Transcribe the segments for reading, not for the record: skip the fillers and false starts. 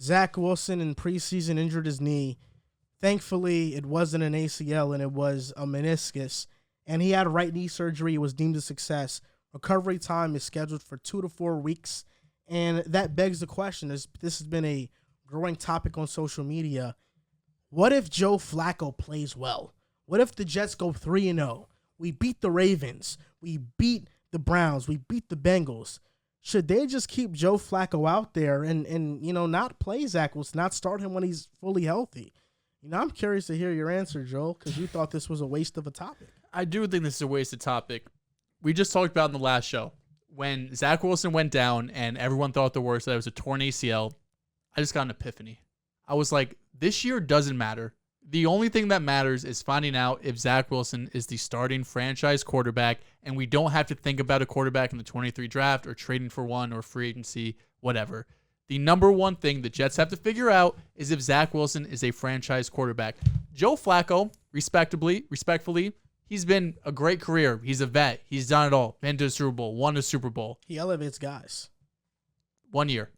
Zach Wilson in preseason injured his knee. Thankfully, it wasn't an ACL and it was a meniscus. And he had right knee surgery. It was deemed a success. Recovery time is scheduled for 2 to 4 weeks. And that begs the question, this has been a growing topic on social media. What if Joe Flacco plays well? What if the Jets go 3-0? We beat the Ravens. We beat the Browns. We beat the Bengals. Should they just keep Joe Flacco out there and not play Zach Wilson, not start him when he's fully healthy? I'm curious to hear your answer, Joel, because you thought this was a waste of a topic. I do think this is a wasted topic. We just talked about in the last show when Zach Wilson went down and everyone thought the worst, that it was a torn ACL. I just got an epiphany. I was like, this year doesn't matter. The only thing that matters is finding out if Zach Wilson is the starting franchise quarterback, and we don't have to think about a quarterback in the 23 draft or trading for one or free agency, whatever. The number one thing the Jets have to figure out is if Zach Wilson is a franchise quarterback. Joe Flacco, respectfully, he's been a great career. He's a vet. He's done it all. Been to a Super Bowl, won a Super Bowl. He elevates guys. 1 year.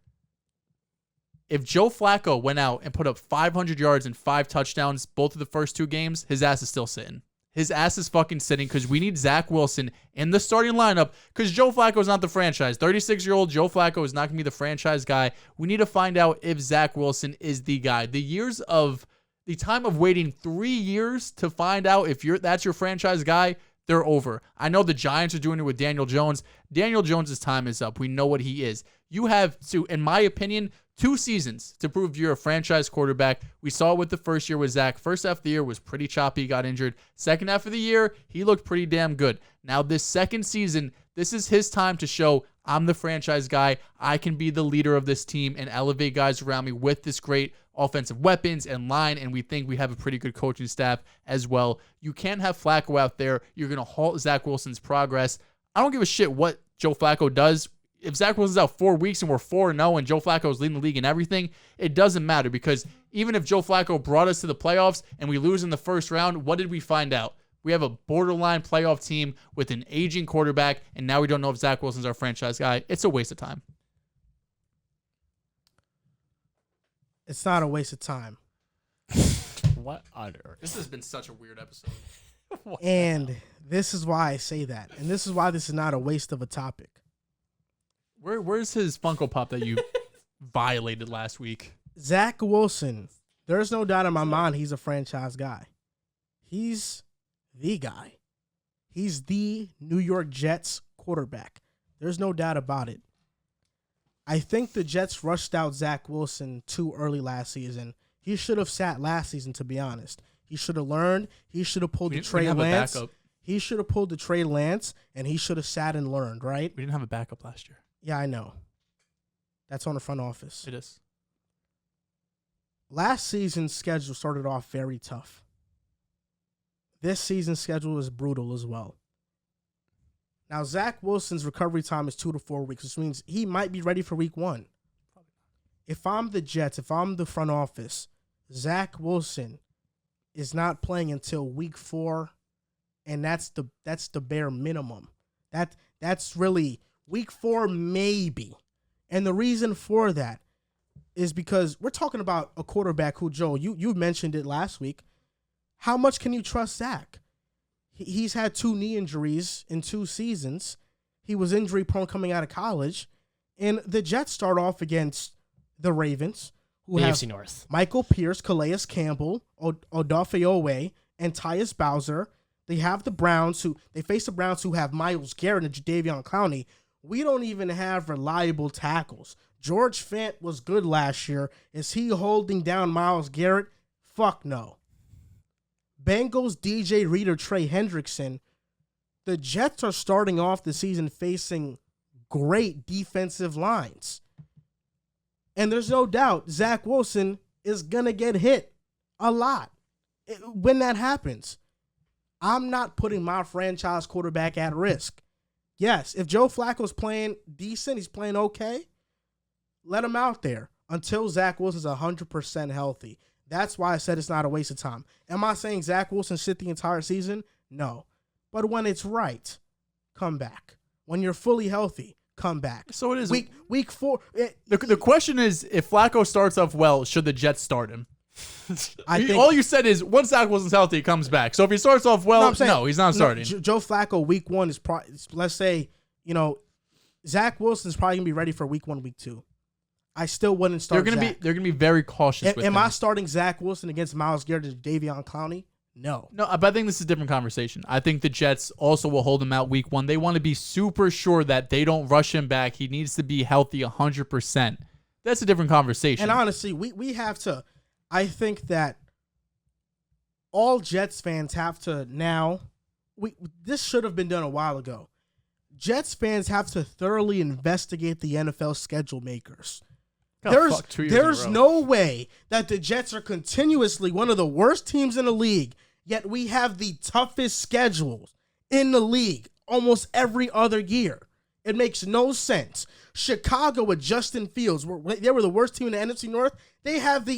If Joe Flacco went out and put up 500 yards and 5 touchdowns both of the first 2 games, his ass is still sitting. His ass is fucking sitting because we need Zach Wilson in the starting lineup because Joe Flacco is not the franchise. 36-year-old Joe Flacco is not going to be the franchise guy. We need to find out if Zach Wilson is the guy. The time of waiting 3 years to find out if that's your franchise guy, they're over. I know the Giants are doing it with Daniel Jones. Daniel Jones' time is up. We know what he is. You have to, in my opinion, 2 seasons to prove you're a franchise quarterback. We saw it with the first year with Zach. First half of the year was pretty choppy, got injured. Second half of the year, he looked pretty damn good. Now this second season, this is his time to show I'm the franchise guy. I can be the leader of this team and elevate guys around me with this great offensive weapons and line, and we think we have a pretty good coaching staff as well. You can't have Flacco out there. You're going to halt Zach Wilson's progress. I don't give a shit what Joe Flacco does. If Zach Wilson's out 4 weeks and we're 4-0 and Joe Flacco is leading the league and everything, it doesn't matter because even if Joe Flacco brought us to the playoffs and we lose in the first round, what did we find out? We have a borderline playoff team with an aging quarterback, and now we don't know if Zach Wilson's our franchise guy. It's a waste of time. It's not a waste of time. What on earth? This has been such a weird episode. And this is why I say that. And this is why this is not a waste of a topic. Where's his Funko Pop that you violated last week? Zach Wilson, there's no doubt in my mind he's a franchise guy. He's the guy. He's the New York Jets quarterback. There's no doubt about it. I think the Jets rushed out Zach Wilson too early last season. He should have sat last season, to be honest. He should have learned. He should have pulled the Trey Lance. He should have pulled the Trey Lance, and he should have sat and learned, right? We didn't have a backup last year. Yeah, I know. That's on the front office. It is. Last season's schedule started off very tough. This season's schedule is brutal as well. Now, Zach Wilson's recovery time is 2 to 4 weeks, which means he might be ready for week 1. If I'm the Jets, if I'm the front office, Zach Wilson is not playing until week 4, and that's the bare minimum. That's really week 4 maybe. And the reason for that is because we're talking about a quarterback who, Joe, you mentioned it last week. How much can you trust Zach? He's had 2 knee injuries in 2 seasons. He was injury prone coming out of college. And the Jets start off against the Ravens, who the have AFC North. Michael Pierce, Calais Campbell, Odafe Owe, and Tyus Bowser. They have the Browns they face the Browns who have Myles Garrett and Jadeveon Clowney. We don't even have reliable tackles. George Fant was good last year. Is he holding down Myles Garrett? Fuck no. Bengals, DJ Reader, Trey Hendrickson. The Jets are starting off the season facing great defensive lines. And there's no doubt Zach Wilson is going to get hit a lot when that happens. I'm not putting my franchise quarterback at risk. Yes, if Joe Flacco's playing decent, he's playing okay, let him out there until Zach Wilson's 100% healthy. That's why I said it's not a waste of time. Am I saying Zach Wilson sit the entire season? No. But when it's right, come back. When you're fully healthy, comeback. So it is. Week 4. The question is, if Flacco starts off well, should the Jets start him? I think all you said is once Zach Wilson's healthy, he comes back. So if he starts off well, no, he's not starting. Joe Flacco week 1 is probably, let's say, Zach Wilson's probably gonna be ready for week 1, week 2. I still wouldn't start. They're gonna be very cautious. With am him. I starting Zach Wilson against Myles Garrett and Davion Clowney? No. But I think this is a different conversation. I think the Jets also will hold him out week 1. They want to be super sure that they don't rush him back. He needs to be healthy 100%. That's a different conversation. And honestly, we have to. I think that all Jets fans have to now. This should have been done a while ago. Jets fans have to thoroughly investigate the NFL schedule makers. There's no way that the Jets are continuously one of the worst teams in the league, yet we have the toughest schedules in the league almost every other year. It makes no sense. Chicago with Justin Fields, they were the worst team in the NFC North. They have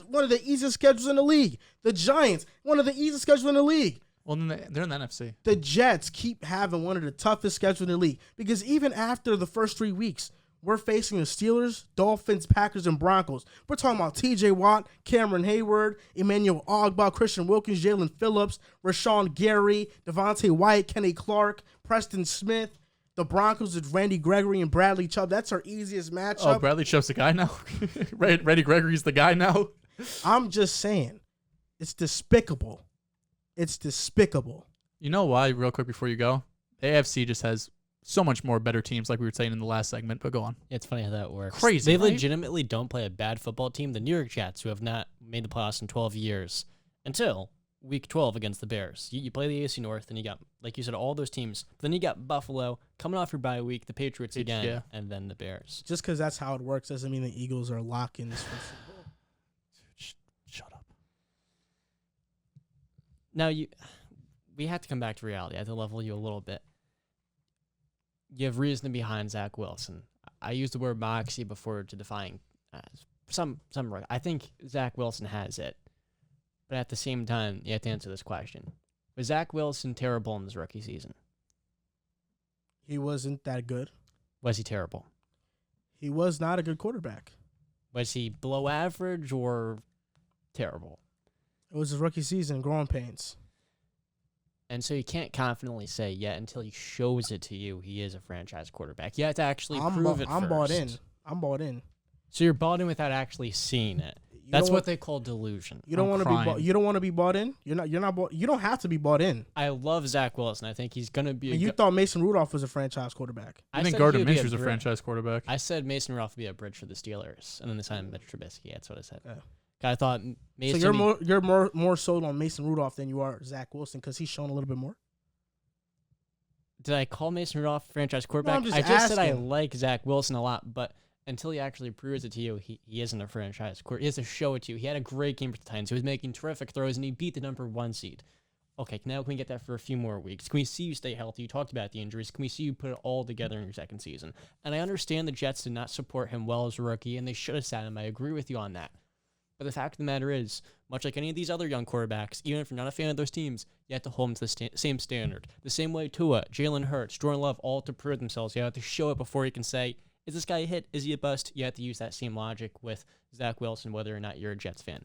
one of the easiest schedules in the league. The Giants, one of the easiest schedules in the league. Well, they're in the NFC. The Jets keep having one of the toughest schedules in the league because even after the first 3 weeks, we're facing the Steelers, Dolphins, Packers, and Broncos. We're talking about T.J. Watt, Cameron Hayward, Emmanuel Ogbah, Christian Wilkins, Jalen Phillips, Rashawn Gary, Devontae White, Kenny Clark, Preston Smith. The Broncos with Randy Gregory and Bradley Chubb. That's our easiest matchup. Oh, Bradley Chubb's the guy now? Randy Gregory's the guy now? I'm just saying. It's despicable. It's despicable. You know why, real quick before you go? The AFC just has so much more better teams, like we were saying in the last segment, but go on. It's funny how that works. Crazy, They right? legitimately don't play a bad football team. The New York Jets, who have not made the playoffs in 12 years, until Week 12 against the Bears. You play the AFC North, and you got, like you said, all those teams. But then you got Buffalo coming off your bye week, the Patriots again, and then the Bears. Just because that's how it works doesn't mean the Eagles are lock-ins for Super Bowl. Shut up. Now, we have to come back to reality. I have to level you a little bit. You have reason behind Zach Wilson. I used the word moxie before to define some. I think Zach Wilson has it. But at the same time, you have to answer this question. Was Zach Wilson terrible in his rookie season? He wasn't that good. Was he terrible? He was not a good quarterback. Was he below average or terrible? It was his rookie season, growing pains. And so you can't confidently say yet until he shows it to you he is a franchise quarterback. You have to actually prove it first. I'm bought in. I'm bought in. So you're bought in without actually seeing it. That's what they call delusion. You don't want to be bought. You don't want to be bought in. You're not bought. You don't have to be bought in. I love Zach Wilson. I think he's gonna be. You thought Mason Rudolph was a franchise quarterback. I think Gardner Minshew's a franchise quarterback. I said Mason Rudolph would be a bridge for the Steelers, and then they signed Mitch Trubisky. That's what I said. I thought Mason. So you're more sold on Mason Rudolph than you are Zach Wilson because he's shown a little bit more. Did I call Mason Rudolph franchise quarterback? No, I just said I like Zach Wilson a lot, but until he actually proves it to you, he isn't a franchise quarterback. He has to show it to you. He had a great game for the Titans. He was making terrific throws, and he beat the number 1 seed. Okay, now can we get that for a few more weeks? Can we see you stay healthy? You talked about the injuries. Can we see you put it all together in your second season? And I understand the Jets did not support him well as a rookie, and they should have sat him. I agree with you on that. But the fact of the matter is, much like any of these other young quarterbacks, even if you're not a fan of those teams, you have to hold them to the same standard. The same way Tua, Jalen Hurts, Jordan Love, all to prove themselves. You have to show it before you can say, is this guy a hit? Is he a bust? You have to use that same logic with Zach Wilson, whether or not you're a Jets fan.